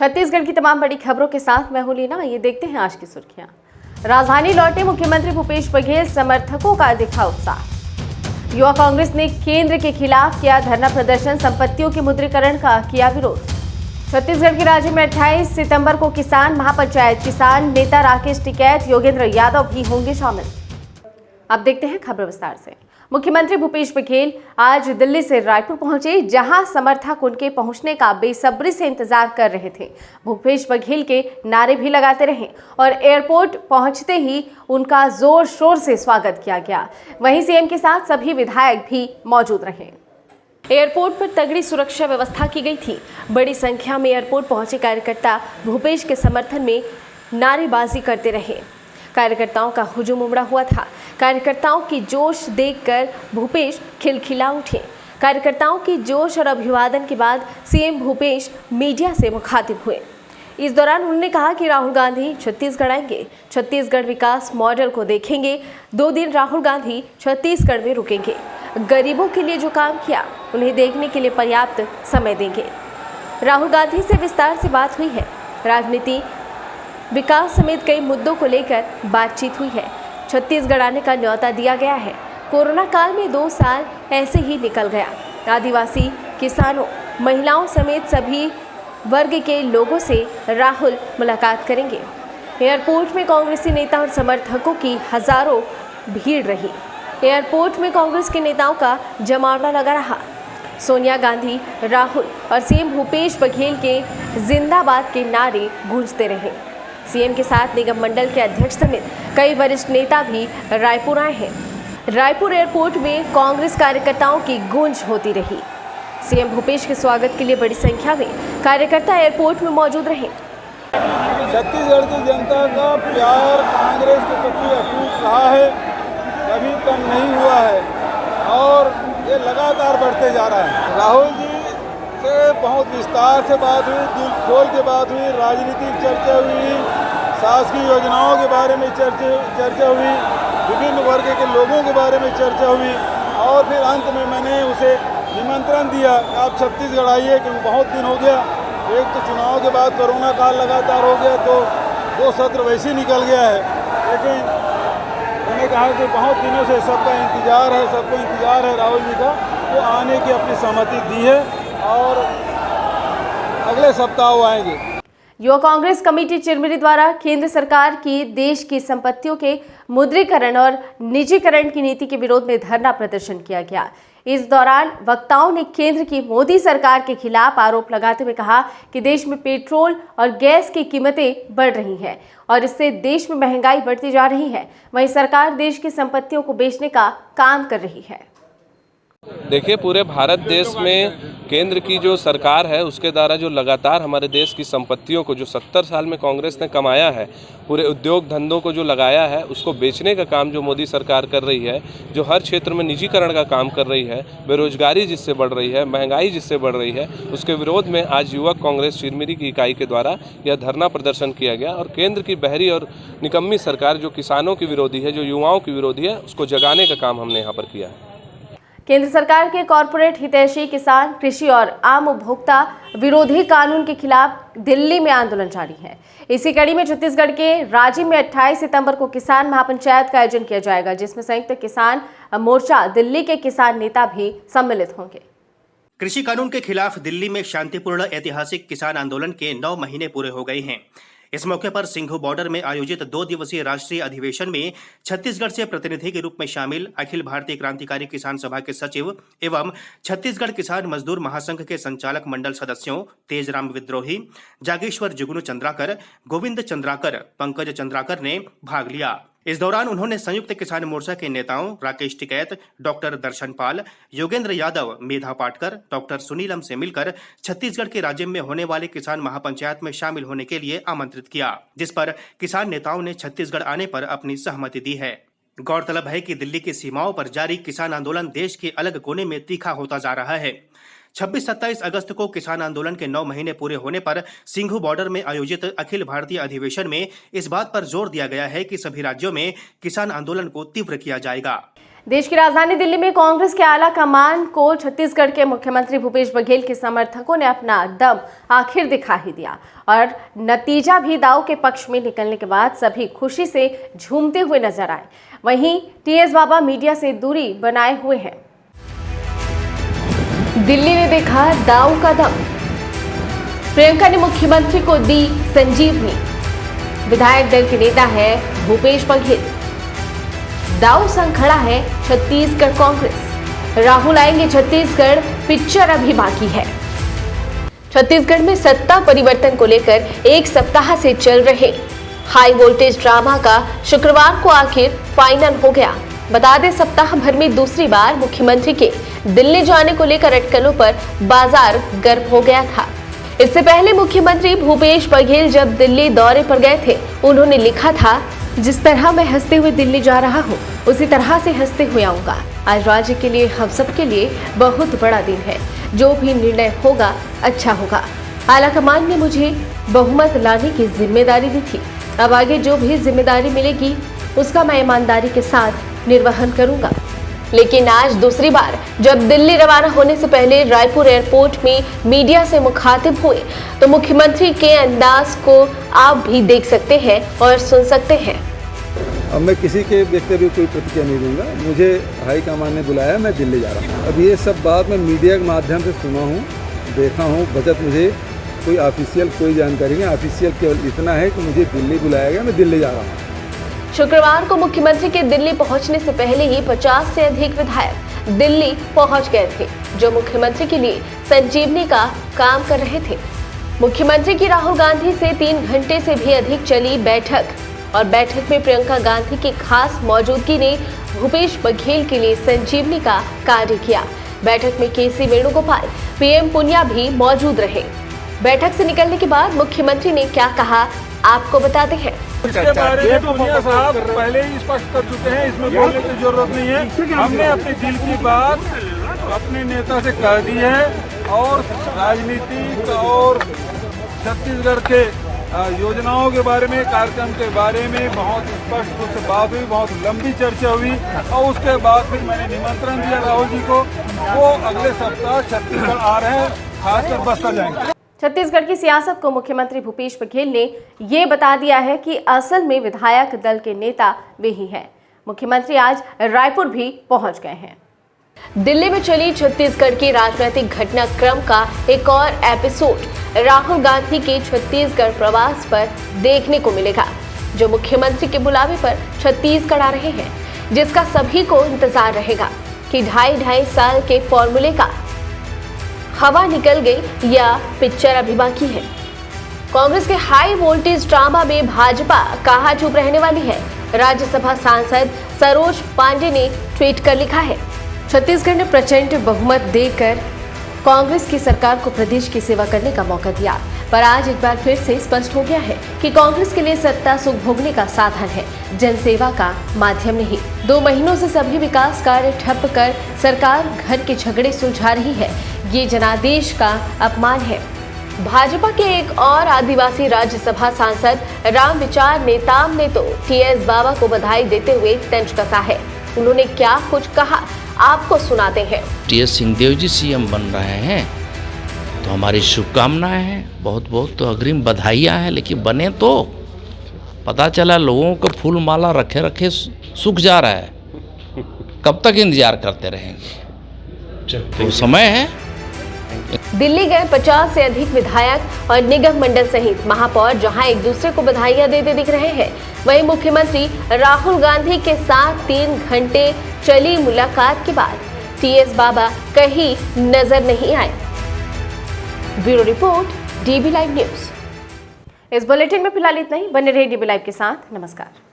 छत्तीसगढ़ की तमाम बड़ी खबरों के साथ मैं हूं लीना। ये देखते हैं आज की सुर्खियां। राजधानी लौटे मुख्यमंत्री भूपेश बघेल, समर्थकों का दिखा उत्साह। युवा कांग्रेस ने केंद्र के खिलाफ किया धरना प्रदर्शन, संपत्तियों के मुद्रीकरण का किया विरोध। छत्तीसगढ़ के राज्य में 28 सितंबर को किसान महापंचायत, किसान नेता राकेश टिकैत, योगेंद्र यादव भी होंगे शामिल। अब देखते हैं खबर विस्तार से। मुख्यमंत्री भूपेश बघेल आज दिल्ली से रायपुर पहुंचे, जहां समर्थक उनके पहुंचने का बेसब्री से इंतजार कर रहे थे। भूपेश बघेल के नारे भी लगाते रहे और एयरपोर्ट पहुंचते ही उनका जोर शोर से स्वागत किया गया। वहीं सीएम के साथ सभी विधायक भी मौजूद रहे। एयरपोर्ट पर तगड़ी सुरक्षा व्यवस्था की गई थी। बड़ी संख्या में एयरपोर्ट पहुंचे कार्यकर्ता भूपेश के समर्थन में नारेबाजी करते रहे। कार्यकर्ताओं का हुजूम उमड़ा हुआ था। कार्यकर्ताओं की जोश देखकर भूपेश खिलखिला उठे। कार्यकर्ताओं की जोश और अभिवादन के बाद सीएम भूपेश मीडिया से मुखातिब हुए। इस दौरान उन्होंने कहा कि राहुल गांधी छत्तीसगढ़ आएंगे, छत्तीसगढ़ विकास मॉडल को देखेंगे। 2 दिन राहुल गांधी छत्तीसगढ़ में रुकेंगे। गरीबों के लिए जो काम किया उन्हें देखने के लिए पर्याप्त समय देंगे। राहुल गांधी से विस्तार से बात हुई है। राजनीति, विकास समेत कई मुद्दों को लेकर बातचीत हुई है। छत्तीसगढ़ आने का न्योता दिया गया है। कोरोना काल में 2 साल ऐसे ही निकल गया। आदिवासी, किसानों, महिलाओं समेत सभी वर्ग के लोगों से राहुल मुलाकात करेंगे। एयरपोर्ट में कांग्रेसी नेता और समर्थकों की हजारों भीड़ रही। एयरपोर्ट में कांग्रेस के नेताओं का जमावड़ा लगा रहा। सोनिया गांधी, राहुल और सीएम भूपेश बघेल के जिंदाबाद के नारे गूंजते रहे। सीएम के साथ निगम मंडल के अध्यक्ष समेत कई वरिष्ठ नेता भी रायपुर आए हैं। रायपुर एयरपोर्ट में कांग्रेस कार्यकर्ताओं की गूंज होती रही। सीएम भूपेश के स्वागत के लिए बड़ी संख्या में कार्यकर्ता एयरपोर्ट में मौजूद रहे। छत्तीसगढ़ की जनता का प्यार कांग्रेस के प्रति अटूट रहा है, कभी कम नहीं हुआ है और ये लगातार बढ़ते जा रहा है। राहुल जी से बहुत विस्तार से बात हुई, दिल खोल के बात हुई, राजनीतिक चर्चा हुई, शासकीय योजनाओं के बारे में चर्चा हुई, विभिन्न वर्ग के लोगों के बारे में चर्चा हुई और फिर अंत में मैंने उसे निमंत्रण दिया कि आप छत्तीसगढ़ आइए, क्योंकि बहुत दिन हो गया। एक तो चुनाव के बाद कोरोना काल लगातार हो गया, तो 2 सत्र वैसे ही निकल गया है। लेकिन मैंने कहा कि बहुत दिनों से सबको इंतजार है राहुल जी का, वो आने की अपनी सहमति दी है और अगले सप्ताह वो आएंगे। युवा कांग्रेस कमेटी चिरमिरी द्वारा केंद्र सरकार की देश की संपत्तियों के मुद्रीकरण और निजीकरण की नीति के विरोध में धरना प्रदर्शन किया गया। इस दौरान वक्ताओं ने केंद्र की मोदी सरकार के खिलाफ आरोप लगाते हुए कहा कि देश में पेट्रोल और गैस की कीमतें बढ़ रही हैं और इससे देश में महंगाई बढ़ती जा रही है। वहीं सरकार देश की संपत्तियों को बेचने का काम कर रही है। देखिए, पूरे भारत देश में केंद्र की जो सरकार है उसके द्वारा जो लगातार हमारे देश की संपत्तियों को जो 70 साल में कांग्रेस ने कमाया है, पूरे उद्योग धंधों को जो लगाया है उसको बेचने का काम जो मोदी सरकार कर रही है, जो हर क्षेत्र में निजीकरण का काम कर रही है, बेरोजगारी जिससे बढ़ रही है, महंगाई जिससे बढ़ रही है, उसके विरोध में आज युवक कांग्रेस चिरमिरी की इकाई के द्वारा यह धरना प्रदर्शन किया गया। और केंद्र की बहरी और निकम्मी सरकार जो किसानों की विरोधी है, जो युवाओं की विरोधी है, उसको जगाने का काम हमने यहाँ पर किया है। केंद्र सरकार के कॉरपोरेट हितैषी, किसान, कृषि और आम उपभोक्ता विरोधी कानून के खिलाफ दिल्ली में आंदोलन जारी है। इसी कड़ी में छत्तीसगढ़ के रांची में 28 सितंबर को किसान महापंचायत का आयोजन किया जाएगा, जिसमें संयुक्त किसान मोर्चा दिल्ली के किसान नेता भी सम्मिलित होंगे। कृषि कानून के खिलाफ दिल्ली में शांतिपूर्ण ऐतिहासिक किसान आंदोलन के 9 महीने पूरे हो गए हैं। इस मौके पर सिंघू बॉर्डर में आयोजित 2 दिवसीय राष्ट्रीय अधिवेशन में छत्तीसगढ़ से प्रतिनिधि के रूप में शामिल अखिल भारतीय क्रांतिकारी किसान सभा के सचिव एवं छत्तीसगढ़ किसान मजदूर महासंघ के संचालक मंडल सदस्यों तेजराम विद्रोही, जागेश्वर जुगनू चंद्राकर, गोविंद चंद्राकर, पंकज चंद्राकर ने भाग लिया। इस दौरान उन्होंने संयुक्त किसान मोर्चा के नेताओं राकेश टिकैत, डॉक्टर दर्शन पाल, योगेंद्र यादव, मेधा पाटकर, डॉक्टर सुनीलम से मिलकर छत्तीसगढ़ के राज्य में होने वाले किसान महापंचायत में शामिल होने के लिए आमंत्रित किया, जिस पर किसान नेताओं ने छत्तीसगढ़ आने पर अपनी सहमति दी है। गौरतलब है कि दिल्ली की सीमाओं पर जारी किसान आंदोलन देश के अलग कोने में तीखा होता जा रहा है। 26-27 अगस्त को किसान आंदोलन के 9 महीने पूरे होने पर सिंघू बॉर्डर में आयोजित अखिल भारतीय अधिवेशन में इस बात पर जोर दिया गया है कि सभी राज्यों में किसान आंदोलन को तीव्र किया जाएगा। देश की राजधानी दिल्ली में कांग्रेस के आला कमान को छत्तीसगढ़ के मुख्यमंत्री भूपेश बघेल के समर्थकों ने अपना दम आखिर दिखा ही दिया और नतीजा भी दांव के पक्ष में निकलने के बाद सभी खुशी से झूमते हुए नजर आए। वहीं टीएस बाबा मीडिया से दूरी बनाए हुए हैं। दिल्ली ने देखा दांव का दम, प्रियंका ने मुख्यमंत्री को दी संजीवनी। विधायक दल के नेता है भूपेश बघेल। दांव संग खड़ा है छत्तीसगढ़ कांग्रेस। राहुल आएंगे छत्तीसगढ़, पिक्चर अभी बाकी है। छत्तीसगढ़ में सत्ता परिवर्तन को लेकर एक सप्ताह से चल रहे हाई वोल्टेज ड्रामा का शुक्रवार को आखिर फाइनल हो गया। बता दें, सप्ताह भर में दूसरी बार मुख्यमंत्री के दिल्ली जाने को लेकर अटकलों पर बाजार गर्म हो गया था। इससे पहले मुख्यमंत्री भूपेश बघेल जब दिल्ली दौरे पर गए थे, उन्होंने लिखा था, जिस तरह मैं हंसते हुए दिल्ली जा रहा हूँ, उसी तरह से हंसते हुए आऊंगा। आज राज्य के लिए, हम सब के लिए बहुत बड़ा दिन है। जो भी निर्णय होगा अच्छा होगा। आलाकमान ने मुझे बहुमत लाने की जिम्मेदारी दी थी। अब आगे जो भी जिम्मेदारी मिलेगी उसका मैं ईमानदारी के साथ निर्वहन करूंगा। लेकिन आज दूसरी बार जब दिल्ली रवाना होने से पहले रायपुर एयरपोर्ट में मीडिया से मुखातिब हुए तो मुख्यमंत्री के अंदाज को आप भी देख सकते हैं और सुन सकते हैं। अब मैं किसी के वक्तव्य कोई प्रतिक्रिया नहीं दूंगा। मुझे हाई कमान ने बुलाया, मैं दिल्ली जा रहा हूँ। अब ये सब बात मैं मीडिया के माध्यम से सुना हूँ, देखा हूँ। बचत मुझे कोई ऑफिशियल कोई जानकारी नहीं। ऑफिशियल केवल इतना है कि मुझे दिल्ली बुलाया गया, मैं दिल्ली जा रहा हूँ। शुक्रवार को मुख्यमंत्री के दिल्ली पहुंचने से पहले ही 50 से अधिक विधायक दिल्ली पहुंच गए थे, जो मुख्यमंत्री के लिए संजीवनी का काम कर रहे थे। मुख्यमंत्री की राहुल गांधी से 3 घंटे से भी अधिक चली बैठक और बैठक में प्रियंका गांधी की खास मौजूदगी ने भूपेश बघेल के लिए संजीवनी का कार्य किया। बैठक में केसी वेणुगोपाल, पीएम पुनिया भी मौजूद रहे। बैठक से निकलने के बाद मुख्यमंत्री ने क्या कहा, आपको बताते हैं। इसके बारे में पुनिया साहब पहले ही स्पष्ट कर चुके हैं, इसमें बोलने की जरूरत नहीं है। हमने अपने दिल की बात अपने नेता से कह दी है और राजनीतिक और छत्तीसगढ़ के योजनाओं के बारे में, कार्यक्रम के बारे में बहुत स्पष्ट रूप से बात हुई, बहुत लंबी चर्चा हुई और उसके बाद फिर मैंने निमंत्रण दिया राहुल जी को। वो अगले सप्ताह छत्तीसगढ़ आ रहे हैं, खासकर बस्तर जाएंगे। छत्तीसगढ़ की सियासत को मुख्यमंत्री भूपेश बघेल ने ये बता दिया है कि असल में विधायक दल के नेता वे ही हैं। मुख्यमंत्री आज रायपुर भी पहुंच गए हैं। दिल्ली में चली छत्तीसगढ़ की राजनीतिक घटनाक्रम का एक और एपिसोड राहुल गांधी के छत्तीसगढ़ प्रवास पर देखने को मिलेगा, जो मुख्यमंत्री के बुलावे पर छत्तीसगढ़ आ रहे हैं, जिसका सभी को इंतजार रहेगा कि 2.5 साल के फॉर्मूले का हवा निकल गई या पिक्चर अभी बाकी है। कांग्रेस के हाई वोल्टेज ड्रामा में भाजपा कहाँ चुप रहने वाली है। राज्यसभा सांसद सरोज पांडे ने ट्वीट कर लिखा है, छत्तीसगढ़ ने प्रचंड बहुमत देकर कांग्रेस की सरकार को प्रदेश की सेवा करने का मौका दिया, पर आज एक बार फिर से स्पष्ट हो गया है कि कांग्रेस के लिए सत्ता सुख भोगने का साधन है, जनसेवा का माध्यम नहीं। 2 महीनों से सभी विकास कार्य ठप कर सरकार घर के झगड़े सुलझा रही है। ये जनादेश का अपमान है। भाजपा के एक और आदिवासी राज्यसभा सांसद राम विचार नेताम ने तो टीएस बाबा को बधाई देते हुए तंज कसा है। उन्होंने क्या कुछ कहा, आपको सुनाते हैं। टीएस सिंहदेव जी सीएम बन रहे हैं तो हमारी शुभकामनाएं हैं, बहुत बहुत तो अग्रिम बधाइयाँ हैं। लेकिन बने तो पता चला लोगों को फूल माला रखे रखे सूख जा रहा है, कब तक इंतजार करते रहेंगे? तो समय है। दिल्ली गए 50 से अधिक विधायक और निगम मंडल सहित महापौर जहां एक दूसरे को बधाइयां देते दिख रहे हैं, वहीं मुख्यमंत्री राहुल गांधी के साथ 3 घंटे चली मुलाकात के बाद टीएस बाबा कहीं नजर नहीं आए। Bureau report, dB live news. इस बुलेटिन में फिलहाल इतना ही। बने रहिए डीबी लाइव के साथ। नमस्कार।